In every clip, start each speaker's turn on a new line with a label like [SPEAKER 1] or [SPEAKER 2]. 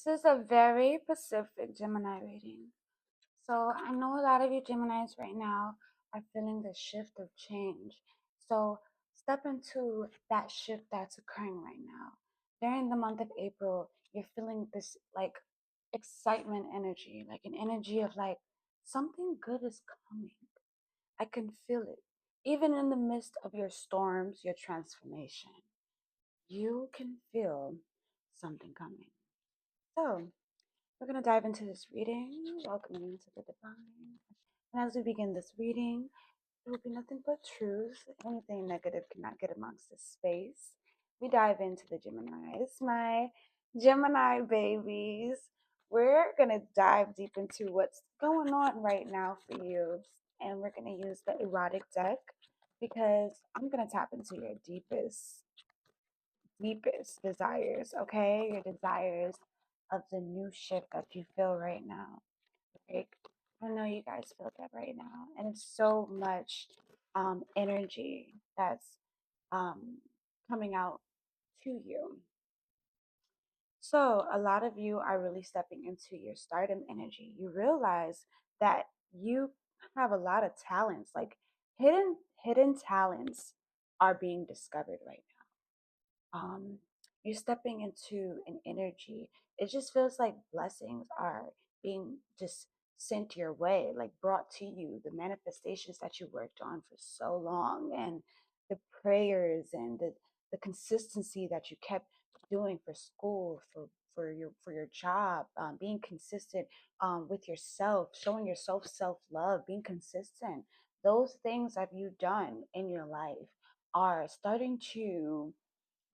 [SPEAKER 1] This is a very specific Gemini reading. So I know a lot of you Geminis right now are feeling the shift of change. So step into that shift that's occurring right now. During the month of April, you're feeling this like excitement energy, like an energy of like something good is coming. I can feel it. Even in the midst of your storms, your transformation, you can feel something coming. So, we're going to dive into this reading, welcoming into the divine. And as we begin this reading, it will be nothing but truth. Anything negative cannot get amongst this space. We dive into the Gemini. It's my Gemini babies. We're going to dive deep into what's going on right now for you. And we're going to use the erotic deck because I'm going to tap into your deepest desires, okay? Your desires of the new shift that you feel right now. Like, I know you guys feel that right now. And it's so much energy that's um, coming out to you. So, a lot of you are really stepping into your stardom energy. You realize that you have a lot of talents, like hidden talents are being discovered right um, you're stepping into an energy. It just feels like blessings are being just sent your way, like brought to you. The manifestations that you worked on for so long, and the prayers and the consistency that you kept doing for school, for your job, being consistent with yourself, showing yourself self love, being consistent. Those things that you've done in your life are starting to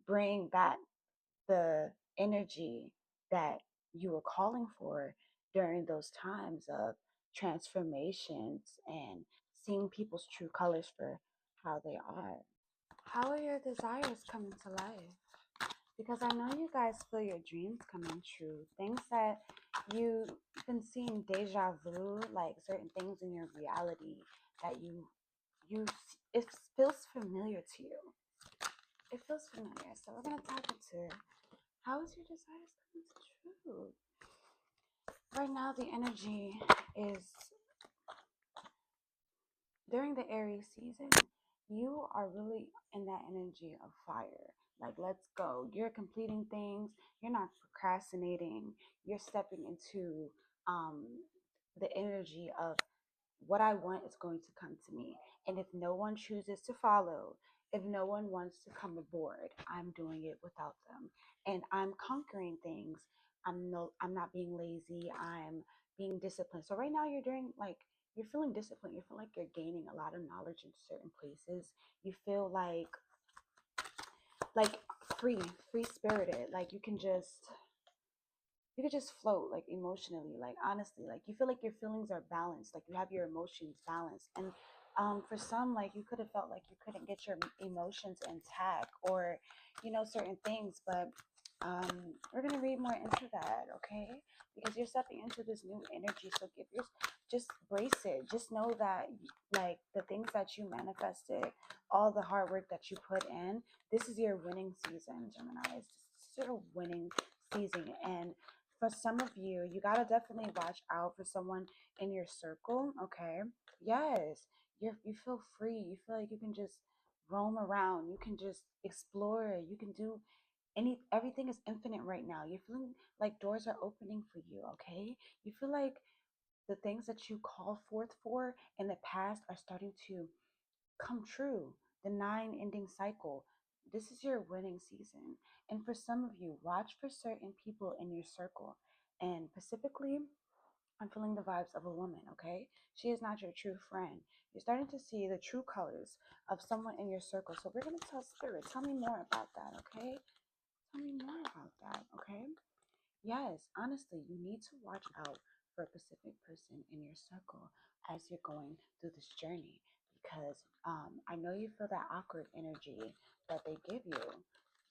[SPEAKER 1] bring back the energy that you were calling for during those times of transformations and seeing people's true colors for how they are. How are your desires coming to life? Because I know you guys feel your dreams coming true. Things that you've been seeing deja vu, like certain things in your reality that you it feels familiar to you. It feels familiar. So we're gonna tap into how is your desires coming to true? Right now, the energy is during the Aries season. You are really in that energy of fire. Like, let's go. You're completing things. You're not procrastinating. You're stepping into um, the energy of what I want is going to come to me. And if no one chooses to follow, if no one wants to come aboard, I'm doing it without them. And I'm conquering things. I'm not being lazy. I'm being disciplined. So right now you're doing like you're feeling disciplined. You feel like you're gaining a lot of knowledge in certain places. You feel like free, free spirited. Like you could just float like emotionally, like honestly, like you feel like your feelings are balanced, like you have your emotions balanced. And for some, like you could have felt like you couldn't get your emotions intact or certain things, but we're gonna read more into that, okay? Because you're stepping into this new energy, so give your just brace it. Just know that like the things that you manifested, all the hard work that you put in, this is your winning season, Gemini. This is your winning season. And for some of you, you gotta definitely watch out for someone in your circle. Okay, yes, you feel free. You feel like you can just roam around. You can just explore. You can do everything is infinite right now. You're feeling like doors are opening for you. Okay, you feel like the things that you called forth for in the past are starting to come true. The nine ending cycle. This is your winning season. And for some of you, watch for certain people in your circle. And specifically, I'm feeling the vibes of a woman, okay? She is not your true friend. You're starting to see the true colors of someone in your circle. So we're going to tell Spirit, tell me more about that, okay? Tell me more about that, okay? Yes, honestly, you need to watch out for a specific person in your circle as you're going through this journey because I know you feel that awkward energy that they give you.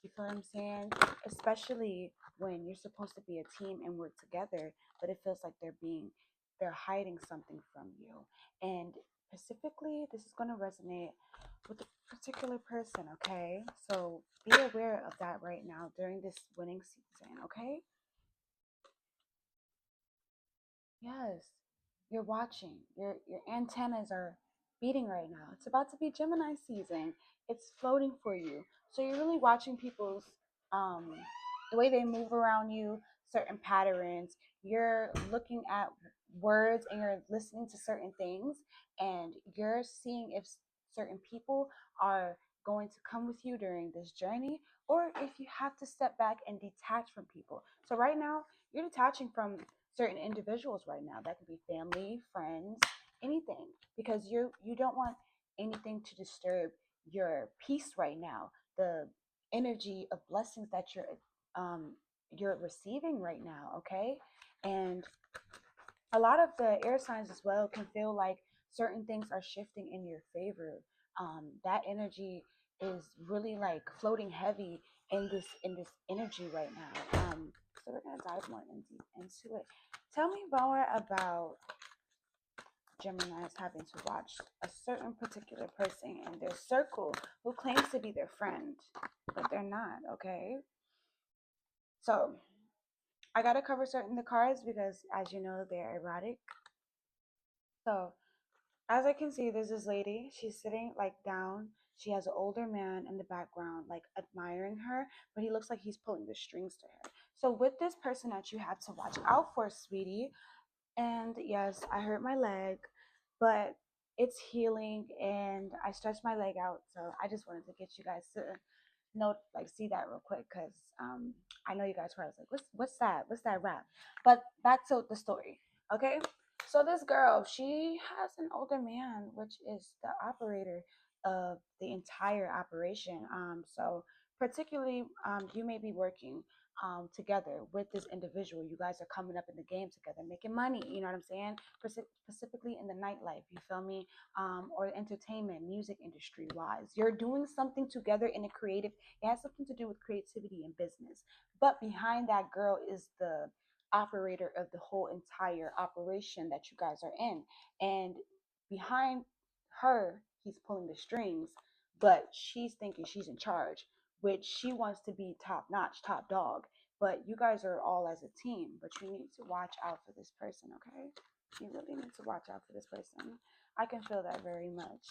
[SPEAKER 1] You feel what I'm saying? Especially when you're supposed to be a team and work together, but it feels like they're hiding something from you. And specifically, this is going to resonate with a particular person, okay? So be aware of that right now during this winning season, okay? Yes, you're watching. Your antennas are beating right now. It's about to be Gemini season. It's floating for you. So you're really watching people's um the way they move around you, certain patterns. You're looking at words and you're listening to certain things and you're seeing if certain people are going to come with you during this journey or if you have to step back and detach from people. So right now, you're detaching from certain individuals right now. That could be family, friends, anything, because you don't want anything to disturb your peace right now. The energy of blessings that um you're receiving right now, okay? And a lot of the air signs as well can feel like certain things are shifting in your favor. That energy is really like floating heavy in this energy right now. So we're gonna dive more into it. Tell me more about Gemini's having to watch a certain particular person in their circle who claims to be their friend, but they're not. Okay, so I gotta cover certain the cards because, as you know, they're erotic. So as I can see, there's this lady. She's sitting like down. She has an older man in the background, like admiring her, but he looks like he's pulling the strings to her. So, with this person that you have to watch out for, sweetie, and yes, I hurt my leg, but it's healing and I stretched my leg out. So, I just wanted to get you guys to note, like, see that real quick because I know you guys were like, what's that? What's that rap? But back to the story, okay? So this girl, she has an older man, which is the operator of the entire operation. So particularly, you may be working together with this individual. You guys are coming up in the game together, making money. You know what I'm saying? Specifically in the nightlife. You feel me? Or entertainment, music industry wise. You're doing something together in a creative, it has something to do with creativity and business. But behind that girl is the operator of the whole entire operation that you guys are in. And behind her, he's pulling the strings, but she's thinking she's in charge, which she wants to be top notch, top dog. But you guys are all as a team, but you need to watch out for this person, okay? You really need to watch out for this person. I can feel that very much.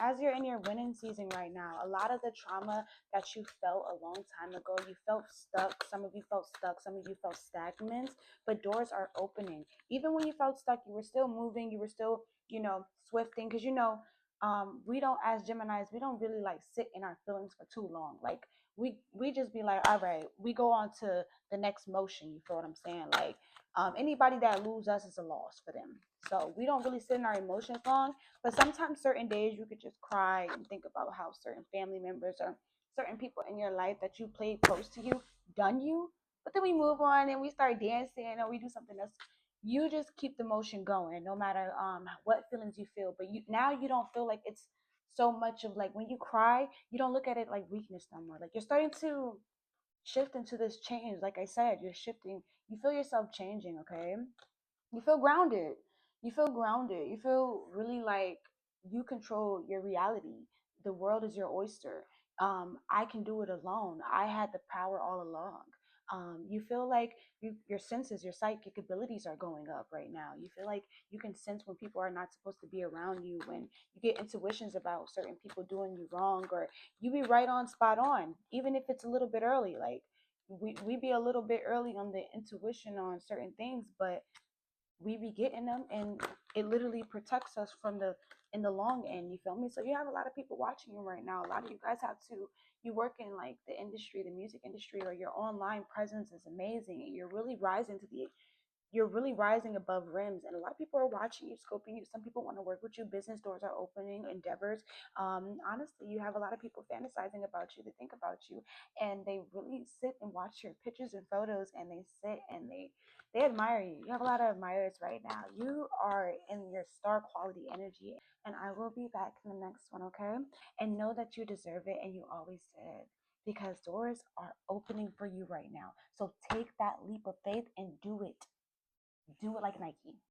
[SPEAKER 1] As you're in your winning season right now, a lot of the trauma that you felt a long time ago, you felt stuck. Some of you felt stuck. Some of you felt stagnant, but doors are opening. Even when you felt stuck, you were still moving. You were still, swifting. Because, we don't, as Geminis, we don't really like sit in our feelings for too long. Like, we just be like, all right, we go on to the next motion. You feel what I'm saying? Like, anybody that lose us is a loss for them. So we don't really sit in our emotions long. But sometimes certain days you could just cry and think about how certain family members or certain people in your life that you played close to you done you. But then we move on and we start dancing or we do something else. You just keep the motion going no matter what feelings you feel. But you don't feel like it's so much of like when you cry, you don't look at it like weakness no more. Like you're starting to shift into this change. Like I said, you're shifting. You feel yourself changing, okay? You feel grounded. You feel grounded. You feel really like you control your reality. The world is your oyster. I can do it alone. I had the power all along. You feel like your senses, your psychic abilities are going up right now. You feel like you can sense when people are not supposed to be around you, when you get intuitions about certain people doing you wrong, or you be right on spot on, even if it's a little bit early. Like we be a little bit early on the intuition on certain things, but we be getting them and it literally protects us from the in the long end, you feel me? So you have a lot of people watching you right now. A lot of you guys have to, you work in like the industry, the music industry, or your online presence is amazing and you're really rising above rims, and a lot of people are watching you, scoping you. Some people want to work with you. Business doors are opening, endeavors. Honestly, you have a lot of people fantasizing about you. They think about you, and they really sit and watch your pictures and photos, and they sit and they admire you. You have a lot of admirers right now. You are in your star quality energy, and I will be back in the next one, okay? And know that you deserve it, and you always did. Because doors are opening for you right now. So take that leap of faith and do it. Do it like Nike.